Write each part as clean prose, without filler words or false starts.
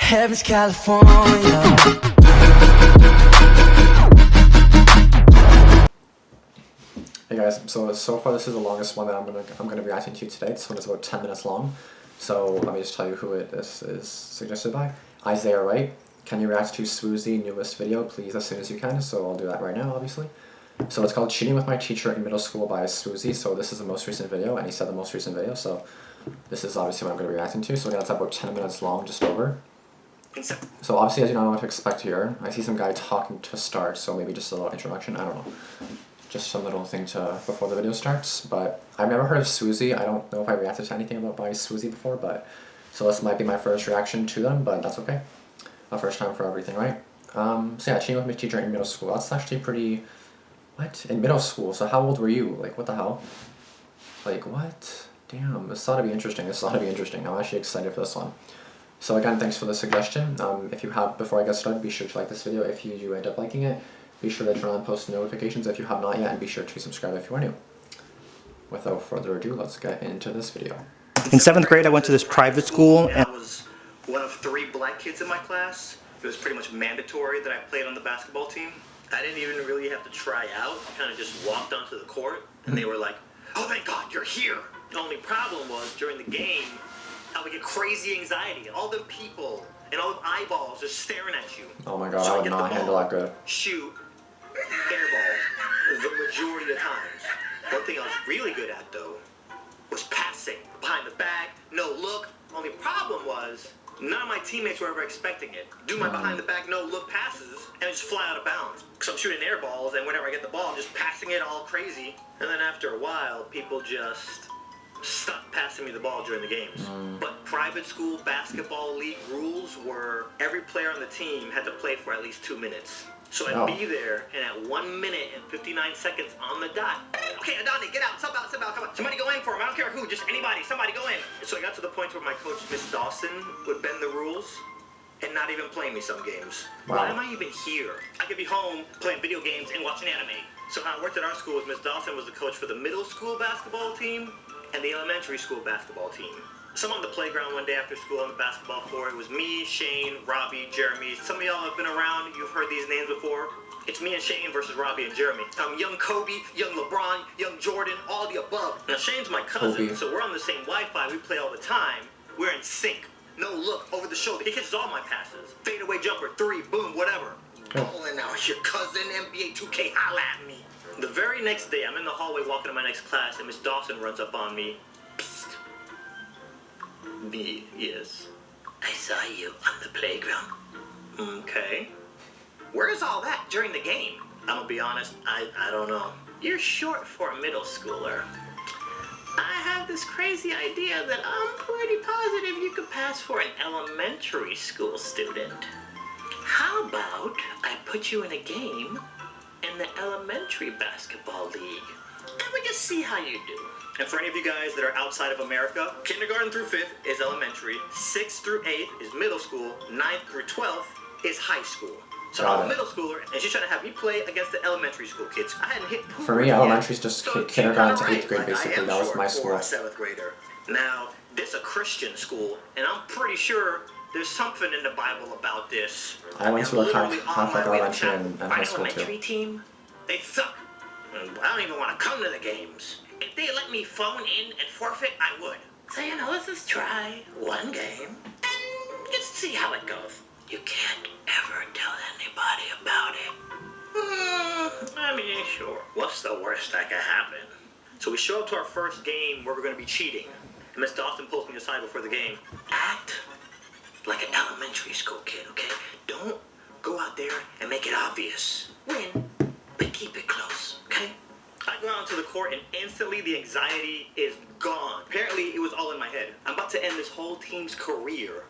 Heaven's California. Hey guys, so far this is the longest one that I'm gonna be reacting to today. This one is about 10 minutes long. So let me just tell you who it is suggested by. Isaiah Wright. Can you react to sWooZie newest video, please, as soon as you can? So I'll do that right now, obviously. So it's called Cheating with My Teacher in Middle School by sWooZie. So this is the most recent video, and he said the most recent video. So this is obviously what I'm gonna be reacting to. So again, it's about 10 minutes long, just over. So obviously, as you know what to expect here. I see some guy talking to start, so maybe just a little introduction. I don't know. Just some little thing before the video starts, but I've never heard of sWooZie. I don't know if I reacted to anything by sWooZie before, but so this might be my first reaction to them, but that's okay. A first time for everything, right? So yeah, cheating with my teacher in middle school. That's actually pretty. What? In middle school? So how old were you? Like, what the hell? Like, what? Damn, this ought to be interesting. This ought to be interesting. I'm actually excited for this one. So again, thanks for the suggestion. If you have, before I get started, be sure to like this video if you do end up liking it. Be sure to turn on post notifications if you have not yet, and be sure to subscribe if you are new. Without further ado, let's get into this video. In 7th grade, I went to this private school, and I was one of 3 black kids in my class. It was pretty much mandatory that I played on the basketball team. I didn't even really have to try out. I kind of just walked onto the court, and they were like, "Oh, thank God, you're here." The only problem was, during the game, I would get crazy anxiety. All the people and all the eyeballs just staring at you. Oh my God, So I would not handle that good. Shoot, airball, the majority of the times. One thing I was really good at, though, was passing. Behind the back, no look. Only problem was, none of my teammates were ever expecting it. Do my behind the back, no look passes, and just fly out of bounds. Because I'm shooting air balls, and whenever I get the ball, I'm just passing it all crazy. And then after a while, people just stopped passing me the ball during the games. But private school basketball league rules were every player on the team had to play for at least 2 minutes. So I'd be there, and at 1 minute and 59 seconds on the dot, okay, Adani, get out, step out, come on. Somebody go in for him. I don't care who, just anybody, somebody go in. So I got to the point where my coach, Miss Dawson, would bend the rules and not even play me some games. Wow. Why am I even here? I could be home playing video games and watching anime. So how it worked at our school was Miss Dawson was the coach for the middle school basketball team and the elementary school basketball team. So I'm on the playground one day after school on the basketball court. It was me, Shane, Robbie, Jeremy. Some of y'all have been around. You've heard these names before. It's me and Shane versus Robbie and Jeremy. Young Kobe, young LeBron, young Jordan, all the above. Now Shane's my cousin, so we're on the same Wi-Fi. We play all the time. We're in sync. No look, over the shoulder. He catches all my passes. Fadeaway jumper, 3, boom, whatever. Balling out, your cousin, NBA 2K, holla at me. The very next day, I'm in the hallway walking to my next class, and Miss Dawson runs up on me. Psst. Me, yes. I saw you on the playground. Okay. Where's all that during the game? I'm gonna be honest, I don't know. You're short for a middle schooler. I have this crazy idea that I'm pretty positive you could pass for an elementary school student. How about I put you in a game in the elementary basketball league, and we just see how you do. And for any of you guys that are outside of America, kindergarten through 5th is elementary, 6th through 8th is middle school, 9th through 12th is high school. So I'm a middle schooler, and she's trying to have me play against the elementary school kids. I hadn't hit For me, elementary is just kindergarten to 8th grade, basically. That was my school. For a 7th grader. Now, this is a Christian school, and I'm pretty sure there's something in the Bible about this. I went to a Catholic elementary and high school elementary too. Team, they suck. I don't even want to come to the games. If they let me phone in and forfeit, I would. So, let's just try one game and just see how it goes. You can't ever tell anybody about it. I mean, sure. What's the worst that could happen? So we show up to our first game where we're going to be cheating. And Miss Dawson pulls me aside before the game. Act like an elementary school kid, okay? Don't go out there and make it obvious. Win, but keep it close, okay? I go out into the court and instantly the anxiety is gone. Apparently it was all in my head. I'm about to end this whole team's career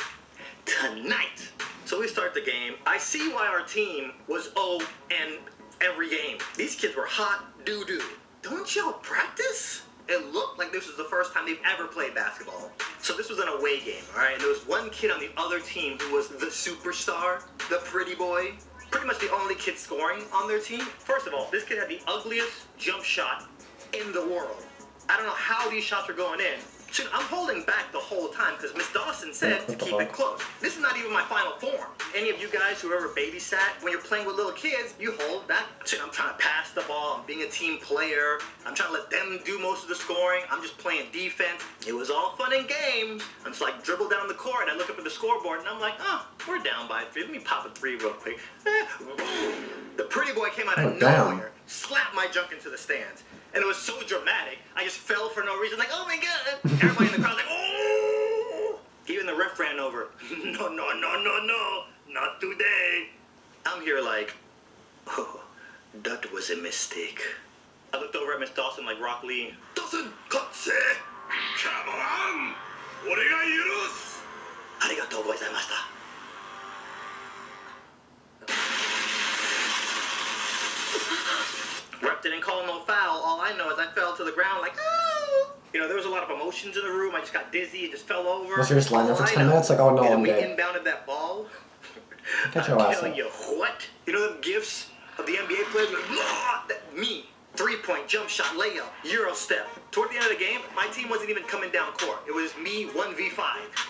tonight. So we start the game. I see why our team was 0 and every game. These kids were hot doo-doo. Don't y'all practice? It looked like this was the first time they've ever played basketball. So this was an away game, all right? And there was one kid on the other team who was the superstar, the pretty boy. Pretty much the only kid scoring on their team. First of all, this kid had the ugliest jump shot in the world. I don't know how these shots were going in. Shoot, I'm holding back the whole time because Miss Dawson said to keep it close. This is not even my final form. Any of you guys who ever babysat, when you're playing with little kids, you hold back. Shoot, I'm trying to pass the ball. I'm being a team player. I'm trying to let them do most of the scoring. I'm just playing defense. It was all fun and games. I'm just like dribble down the court and I look up at the scoreboard and I'm like, oh, we're down by 3. Let me pop a 3 real quick. The pretty boy came out of nowhere, slapped my junk into the stands. And it was so dramatic, I just fell for no reason, like, oh my god! Everybody in the crowd was like, oh! Even the ref ran over. No, not today. I'm here like, oh, that was a mistake. I looked over at Miss Dawson like Rock Lee. Dawson, kotse! Come on! Origa yurusu! Arigatou gozaimashita. Rep didn't call no foul. All I know is I fell to the ground like, oh! You know, there was a lot of emotions in the room. I just got dizzy and just fell over. Was you just lying there for 10 minutes? Like, oh no, I'm we dead. inbounded that ball. Get your ass tell up. you what? You know them gifs of the NBA players? Like, me. 3-point, jump shot, layup, Euro step. Toward the end of the game, my team wasn't even coming down court. It was me 1v5.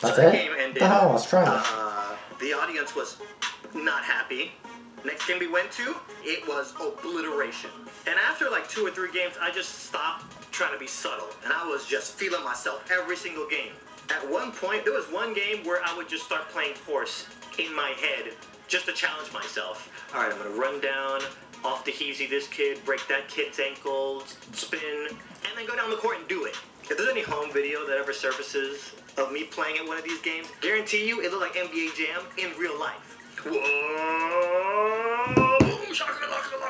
That's so it? the game ended. The hell? I was trying. The audience was not happy. Next game we went to, it was obliteration. And after like 2 or 3 games, I just stopped trying to be subtle. And I was just feeling myself every single game. At one point, there was one game where I would just start playing horse in my head just to challenge myself. All right, I'm gonna run down, off the heezy this kid, break that kid's ankles, spin, and then go down the court and do it. If there's any home video that ever surfaces of me playing at one of these games, guarantee you it looked like NBA Jam in real life. Whoa! Boom, shakalaka.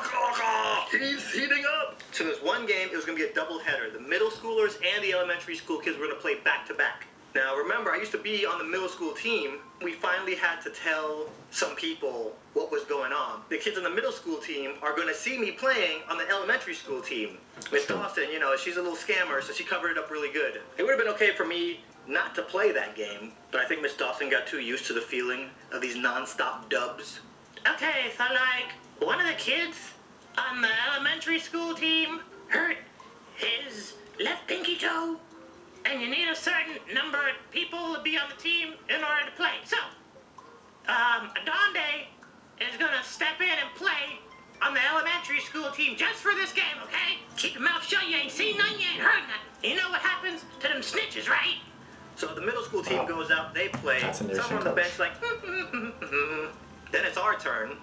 He's heating up. So there's one game, it was going to be a doubleheader. The middle schoolers and the elementary school kids were going to play back-to-back. Now, remember, I used to be on the middle school team. We finally had to tell some people what was going on. The kids on the middle school team are going to see me playing on the elementary school team. Miss Dawson, you know, she's a little scammer, so she covered it up really good. It would have been okay for me not to play that game, but I think Miss Dawson got too used to the feeling of these non-stop dubs. Okay, so like, one of the kids on the elementary school team hurt his left pinky toe, and you need a certain number of people to be on the team in order to play. So, Adonde is gonna step in and play on the elementary school team just for this game, okay? Keep your mouth shut, you ain't seen nothing, you ain't heard nothing. You know what happens to them snitches, right? So the middle school team goes out, they play. Someone on the bench like, Then it's our turn.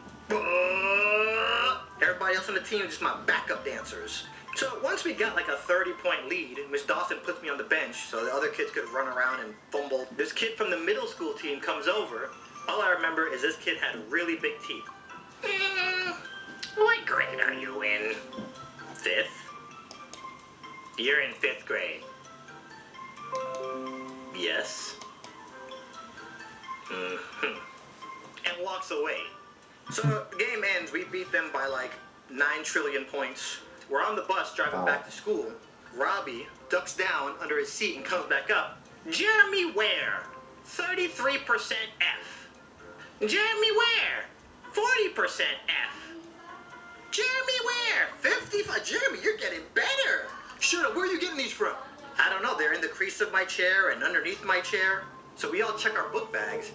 Everybody else on the team is just my backup dancers. So once we got like a 30-point lead, Miss Dawson puts me on the bench so the other kids could run around and fumble. This kid from the middle school team comes over. All I remember is this kid had really big teeth. What grade are you in? 5th? You're in 5th grade. Yes. And walks away. So the game ends, we beat them by like 9 trillion points. We're on the bus driving back to school. Robbie ducks down under his seat and comes back up. Jeremy Ware, 33% F. Jeremy Ware, 40% F. Jeremy Ware, 55. Jeremy, you're getting better. Shut up, where are you getting these from? I don't know, they're in the crease of my chair and underneath my chair. So we all check our book bags,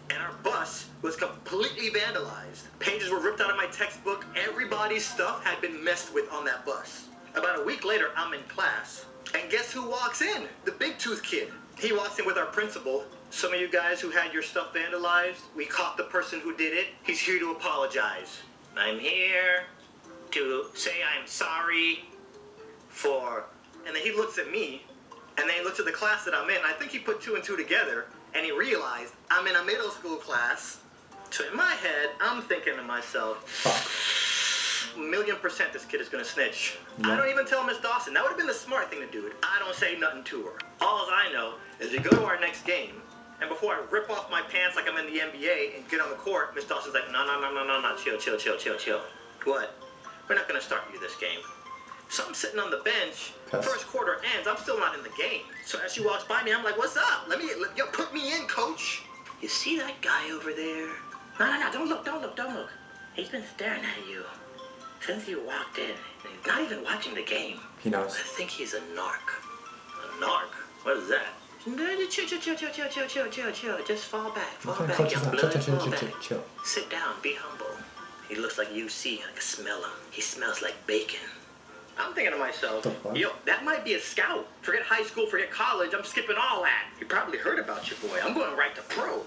and our bus was completely vandalized. Pages were ripped out of my textbook. Everybody's stuff had been messed with on that bus. About a week later, I'm in class. And guess who walks in? The big tooth kid. He walks in with our principal. Some of you guys who had your stuff vandalized, we caught the person who did it. He's here to apologize. I'm here to say I'm sorry for... And then he looks at me, and then he looks at the class that I'm in. I think he put 2 and 2 together, and he realized I'm in a middle school class. So in my head, I'm thinking to myself, 1,000,000% this kid is gonna snitch. Yeah. I don't even tell Miss Dawson. That would have been the smart thing to do. I don't say nothing to her. All I know is we go to our next game, and before I rip off my pants like I'm in the NBA and get on the court, Miss Dawson's like, no, chill. What? We're not gonna start you this game. So I'm sitting on the bench. First quarter ends. I'm still not in the game. So as she walks by me, I'm like, "What's up? Yo, put me in, coach." You see that guy over there? No. Don't look. He's been staring at you since you walked in. He's not even watching the game. He knows. I think he's a narc. A narc? What is that? Chill. Just fall back. What kind of coach is that? Chill. Sit down, be humble. He looks like UC, I can smell him. He smells like bacon. I'm thinking to myself, yo, that might be a scout. Forget high school, forget college, I'm skipping all that. He probably heard about your boy. I'm going right to pro.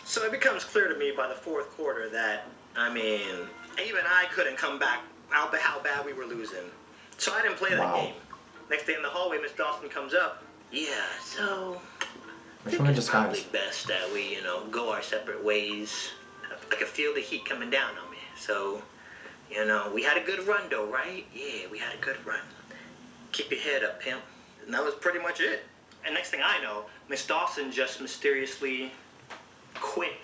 So it becomes clear to me by the fourth quarter that, I mean, even I couldn't come back how bad we were losing. So I didn't play that game. Next day in the hallway, Miss Dawson comes up. Yeah, so I think it's probably best that we, go our separate ways. I could feel the heat coming down on me. So, we had a good run though, right? Yeah, we had a good run. Keep your head up, pimp. And that was pretty much it. And next thing I know, Miss Dawson just mysteriously quit.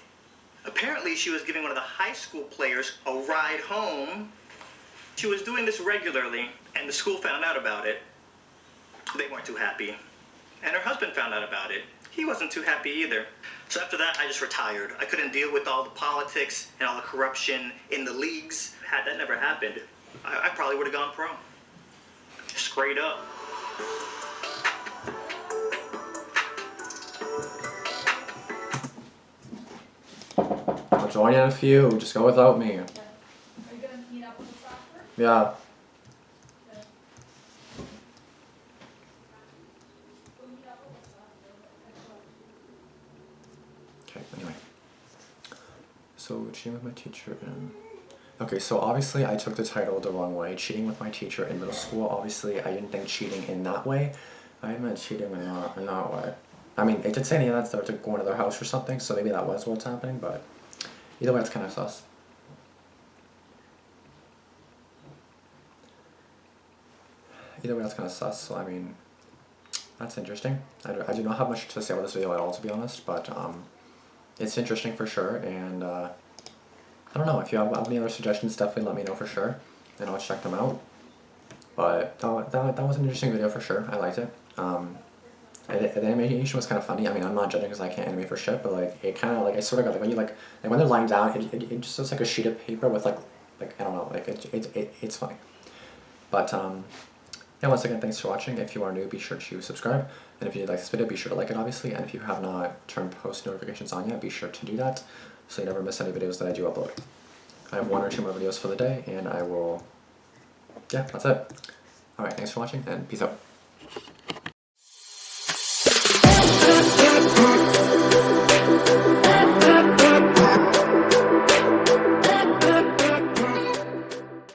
Apparently she was giving one of the high school players a ride home. She was doing this regularly, and the school found out about it. They weren't too happy. And her husband found out about it. He wasn't too happy either. So after that, I just retired. I couldn't deal with all the politics and all the corruption in the leagues. Had that never happened, I probably would have gone pro. Straight up. I'll join in a few. Just go without me. Are you gonna meet up with the soccer? Yeah. Okay, anyway. So, cheating with my teacher in... Okay, so obviously I took the title the wrong way. Cheating with my teacher in middle school, obviously I didn't think cheating in that way. I meant cheating in that way. I mean, it did say any of that stuff to go into their house or something, so maybe that was what's happening, but either way, it's kind of sus. Either way, that's kind of sus, so I mean, that's interesting. I do not have much to say about this video at all, to be honest, but it's interesting for sure, and I don't know, if you have any other suggestions, definitely let me know for sure, and I'll check them out. But that was an interesting video for sure. I liked it. The animation was kind of funny. I mean, I'm not judging because I can't animate for shit, but like it kind of like I sort of got like when you like when they're lying down, it just looks like a sheet of paper with like I don't know, like it's funny. But yeah, once again, thanks for watching. If you are new, be sure to subscribe, and if you like this video, be sure to like it, obviously. And if you have not turned post notifications on yet, be sure to do that, so you never miss any videos that I do upload. I have 1 or 2 more videos for the day, and I will. Yeah, that's it. All right, thanks for watching, and peace out.